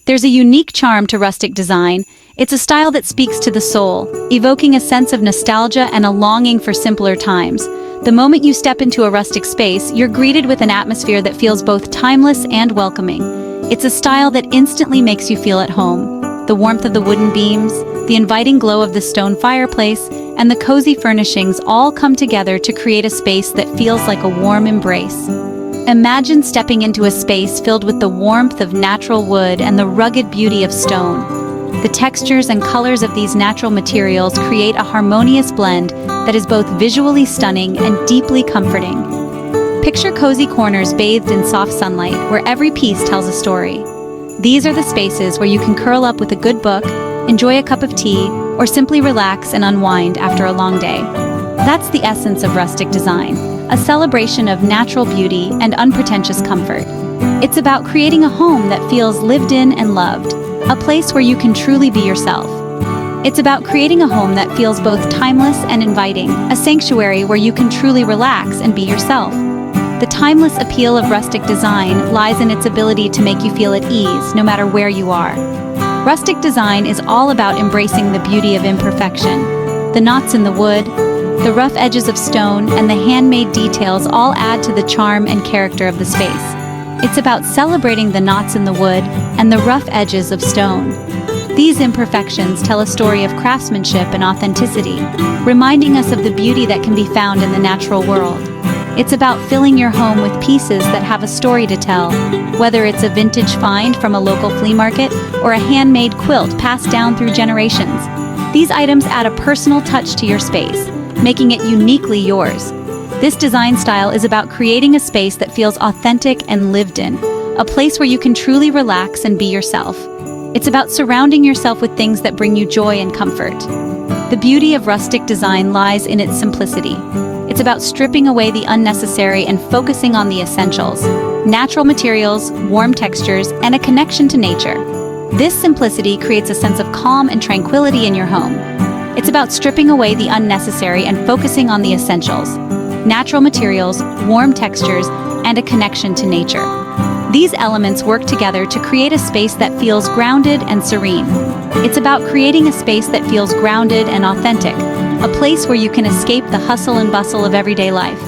There's a unique charm to rustic design. It's a style that speaks to the soul, evoking a sense of nostalgia and a longing for simpler times. The moment you step into a rustic space, you're greeted with an atmosphere that feels both timeless and welcoming. It's a style that instantly makes you feel at home. The warmth of the wooden beams, the inviting glow of the stone fireplace, and the cozy furnishings all come together to create a space that feels like a warm embrace. Imagine stepping into a space filled with the warmth of natural wood and the rugged beauty of stone. The textures and colors of these natural materials create a harmonious blend that is both visually stunning and deeply comforting. Picture cozy corners bathed in soft sunlight, where every piece tells a story. These are the spaces where you can curl up with a good book, enjoy a cup of tea, or simply relax and unwind after a long day. That's the essence of rustic design, a celebration of natural beauty and unpretentious comfort. It's about creating a home that feels lived in and loved, a place where you can truly be yourself. It's about creating a home that feels both timeless and inviting, a sanctuary where you can truly relax and be yourself. The timeless appeal of rustic design lies in its ability to make you feel at ease no matter where you are. Rustic design is all about embracing the beauty of imperfection. The knots in the wood, the rough edges of stone, and the handmade details all add to the charm and character of the space. It's about celebrating the knots in the wood and the rough edges of stone. These imperfections tell a story of craftsmanship and authenticity, reminding us of the beauty that can be found in the natural world. It's about filling your home with pieces that have a story to tell, whether it's a vintage find from a local flea market or a handmade quilt passed down through generations. These items add a personal touch to your space, making it uniquely yours. This design style is about creating a space that feels authentic and lived in, a place where you can truly relax and be yourself. It's about surrounding yourself with things that bring you joy and comfort. The beauty of rustic design lies in its simplicity. It's about stripping away the unnecessary and focusing on the essentials: natural materials, warm textures, and a connection to nature. This simplicity creates a sense of calm and tranquility in your home. It's about stripping away the unnecessary and focusing on the essentials: natural materials, warm textures, and a connection to nature. These elements work together to create a space that feels grounded and serene. It's about creating a space that feels grounded and authentic, a place where you can escape the hustle and bustle of everyday life.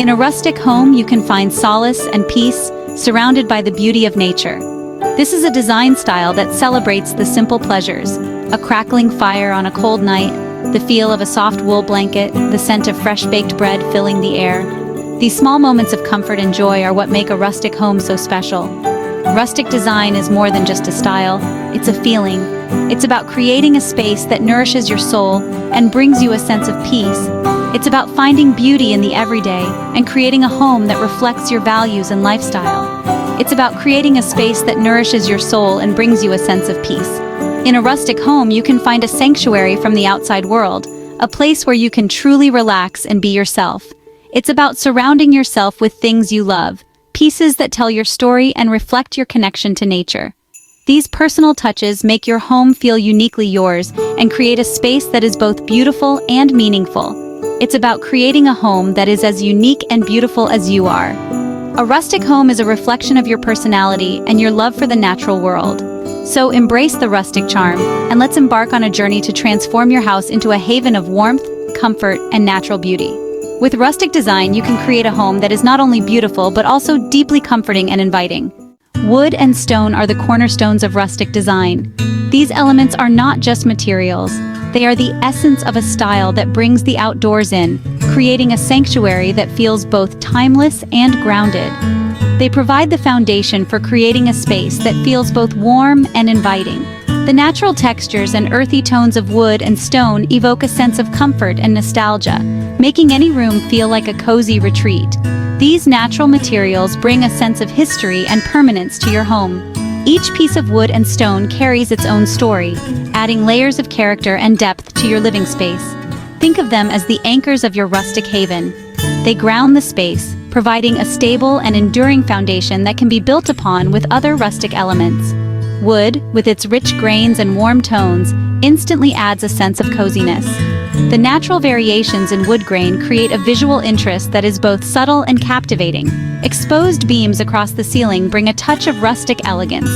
In a rustic home, you can find solace and peace, surrounded by the beauty of nature. This is a design style that celebrates the simple pleasures: a crackling fire on a cold night, the feel of a soft wool blanket, the scent of fresh-baked bread filling the air. These small moments of comfort and joy are what make a rustic home so special. Rustic design is more than just a style, it's a feeling. It's about creating a space that nourishes your soul and brings you a sense of peace. It's about finding beauty in the everyday and creating a home that reflects your values and lifestyle. It's about creating a space that nourishes your soul and brings you a sense of peace. In a rustic home, you can find a sanctuary from the outside world, a place where you can truly relax and be yourself. It's about surrounding yourself with things you love, pieces that tell your story and reflect your connection to nature. These personal touches make your home feel uniquely yours and create a space that is both beautiful and meaningful. It's about creating a home that is as unique and beautiful as you are. A rustic home is a reflection of your personality and your love for the natural world. So embrace the rustic charm, and let's embark on a journey to transform your house into a haven of warmth, comfort, and natural beauty. With rustic design, you can create a home that is not only beautiful but also deeply comforting and inviting. Wood and stone are the cornerstones of rustic design. These elements are not just materials. They are the essence of a style that brings the outdoors in, creating a sanctuary that feels both timeless and grounded. They provide the foundation for creating a space that feels both warm and inviting. The natural textures and earthy tones of wood and stone evoke a sense of comfort and nostalgia, making any room feel like a cozy retreat. These natural materials bring a sense of history and permanence to your home. Each piece of wood and stone carries its own story, adding layers of character and depth to your living space. Think of them as the anchors of your rustic haven. They ground the space, providing a stable and enduring foundation that can be built upon with other rustic elements. Wood, with its rich grains and warm tones, instantly adds a sense of coziness. The natural variations in wood grain create a visual interest that is both subtle and captivating. Exposed beams across the ceiling bring a touch of rustic elegance.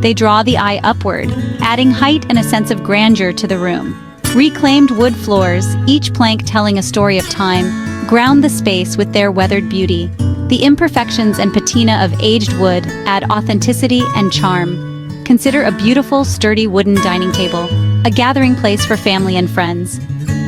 They draw the eye upward, adding height and a sense of grandeur to the room. Reclaimed wood floors, each plank telling a story of time, ground the space with their weathered beauty. The imperfections and patina of aged wood add authenticity and charm. Consider a beautiful, sturdy wooden dining table, a gathering place for family and friends.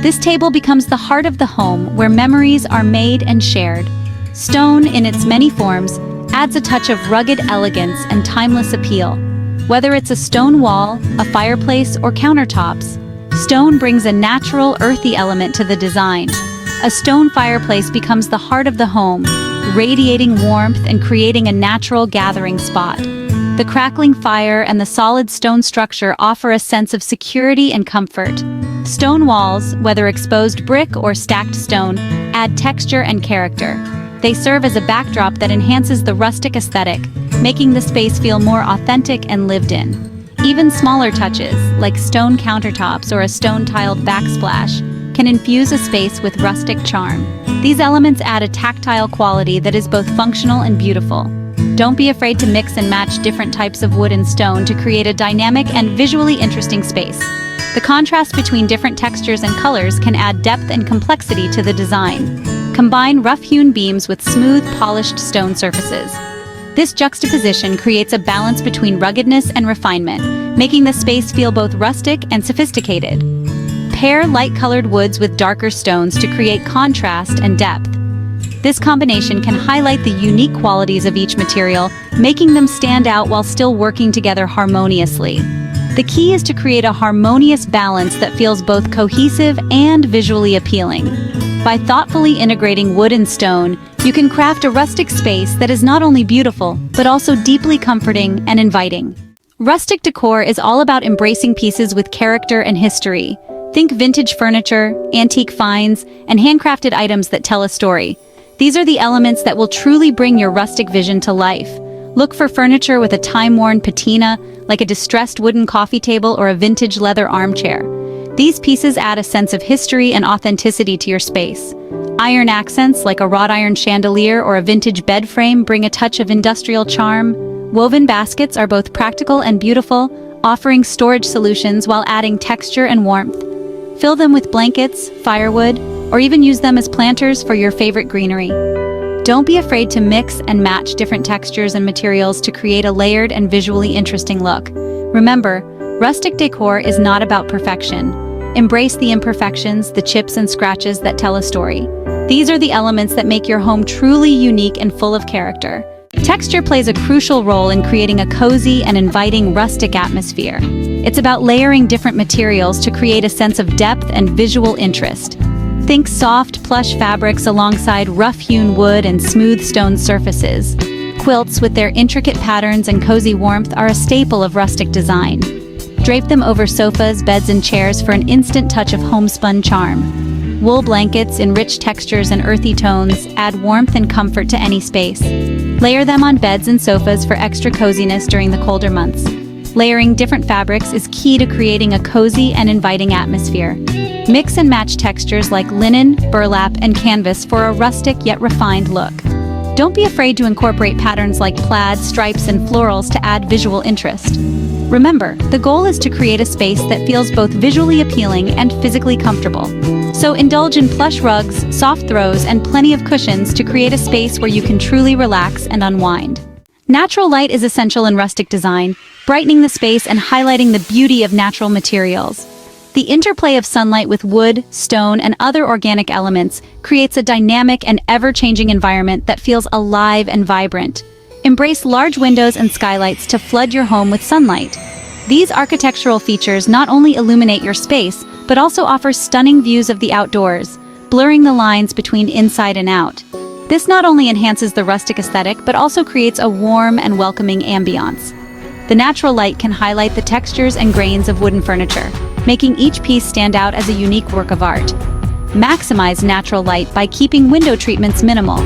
This table becomes the heart of the home where memories are made and shared. Stone, in its many forms, adds a touch of rugged elegance and timeless appeal. Whether it's a stone wall, a fireplace, or countertops, stone brings a natural, earthy element to the design. A stone fireplace becomes the heart of the home, radiating warmth and creating a natural gathering spot. The crackling fire and the solid stone structure offer a sense of security and comfort. Stone walls, whether exposed brick or stacked stone, add texture and character. They serve as a backdrop that enhances the rustic aesthetic, making the space feel more authentic and lived in. Even smaller touches, like stone countertops or a stone-tiled backsplash, can infuse a space with rustic charm. These elements add a tactile quality that is both functional and beautiful. Don't be afraid to mix and match different types of wood and stone to create a dynamic and visually interesting space. The contrast between different textures and colors can add depth and complexity to the design. Combine rough-hewn beams with smooth, polished stone surfaces. This juxtaposition creates a balance between ruggedness and refinement, making the space feel both rustic and sophisticated. Pair light-colored woods with darker stones to create contrast and depth. This combination can highlight the unique qualities of each material, making them stand out while still working together harmoniously. The key is to create a harmonious balance that feels both cohesive and visually appealing. By thoughtfully integrating wood and stone, you can craft a rustic space that is not only beautiful, but also deeply comforting and inviting. Rustic decor is all about embracing pieces with character and history. Think vintage furniture, antique finds, and handcrafted items that tell a story. These are the elements that will truly bring your rustic vision to life. Look for furniture with a time-worn patina, like a distressed wooden coffee table or a vintage leather armchair. These pieces add a sense of history and authenticity to your space. Iron accents, like a wrought iron chandelier or a vintage bed frame, bring a touch of industrial charm. Woven baskets are both practical and beautiful, offering storage solutions while adding texture and warmth. Fill them with blankets, firewood, or even use them as planters for your favorite greenery. Don't be afraid to mix and match different textures and materials to create a layered and visually interesting look. Remember, rustic decor is not about perfection. Embrace the imperfections, the chips and scratches that tell a story. These are the elements that make your home truly unique and full of character. Texture plays a crucial role in creating a cozy and inviting rustic atmosphere. It's about layering different materials to create a sense of depth and visual interest. Think soft, plush fabrics alongside rough-hewn wood and smooth stone surfaces. Quilts with their intricate patterns and cozy warmth are a staple of rustic design. Drape them over sofas, beds, and chairs for an instant touch of homespun charm. Wool blankets in rich textures and earthy tones add warmth and comfort to any space. Layer them on beds and sofas for extra coziness during the colder months. Layering different fabrics is key to creating a cozy and inviting atmosphere. Mix and match textures like linen, burlap, and canvas for a rustic yet refined look. Don't be afraid to incorporate patterns like plaid, stripes, and florals to add visual interest. Remember, the goal is to create a space that feels both visually appealing and physically comfortable. So indulge in plush rugs, soft throws, and plenty of cushions to create a space where you can truly relax and unwind. Natural light is essential in rustic design, brightening the space and highlighting the beauty of natural materials. The interplay of sunlight with wood, stone, and other organic elements creates a dynamic and ever-changing environment that feels alive and vibrant. Embrace large windows and skylights to flood your home with sunlight. These architectural features not only illuminate your space, but also offer stunning views of the outdoors, blurring the lines between inside and out. This not only enhances the rustic aesthetic, but also creates a warm and welcoming ambiance. The natural light can highlight the textures and grains of wooden furniture, making each piece stand out as a unique work of art. Maximize natural light by keeping window treatments minimal.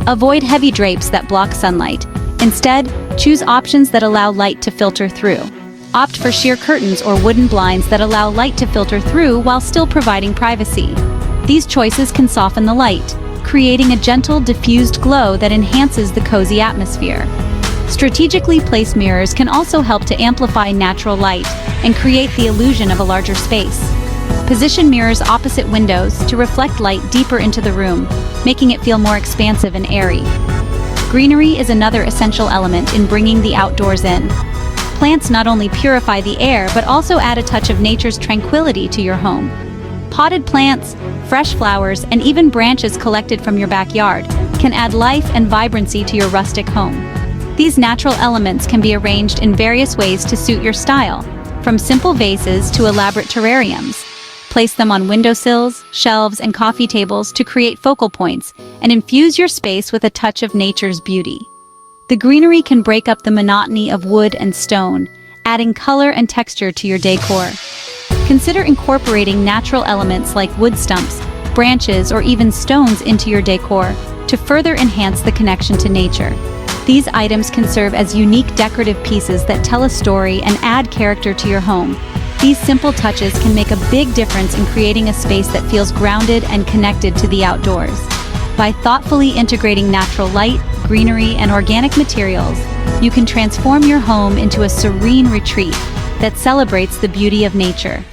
Avoid heavy drapes that block sunlight. Instead, choose options that allow light to filter through. Opt for sheer curtains or wooden blinds that allow light to filter through while still providing privacy. These choices can soften the light, creating a gentle, diffused glow that enhances the cozy atmosphere. Strategically placed mirrors can also help to amplify natural light and create the illusion of a larger space. Position mirrors opposite windows to reflect light deeper into the room, making it feel more expansive and airy. Greenery is another essential element in bringing the outdoors in. Plants not only purify the air but also add a touch of nature's tranquility to your home. Potted plants, fresh flowers, and even branches collected from your backyard can add life and vibrancy to your rustic home. These natural elements can be arranged in various ways to suit your style, from simple vases to elaborate terrariums. Place them on windowsills, shelves, and coffee tables to create focal points and infuse your space with a touch of nature's beauty. The greenery can break up the monotony of wood and stone, adding color and texture to your decor. Consider incorporating natural elements like wood stumps, branches, or even stones into your decor to further enhance the connection to nature. These items can serve as unique decorative pieces that tell a story and add character to your home. These simple touches can make a big difference in creating a space that feels grounded and connected to the outdoors. By thoughtfully integrating natural light, greenery, and organic materials, you can transform your home into a serene retreat that celebrates the beauty of nature.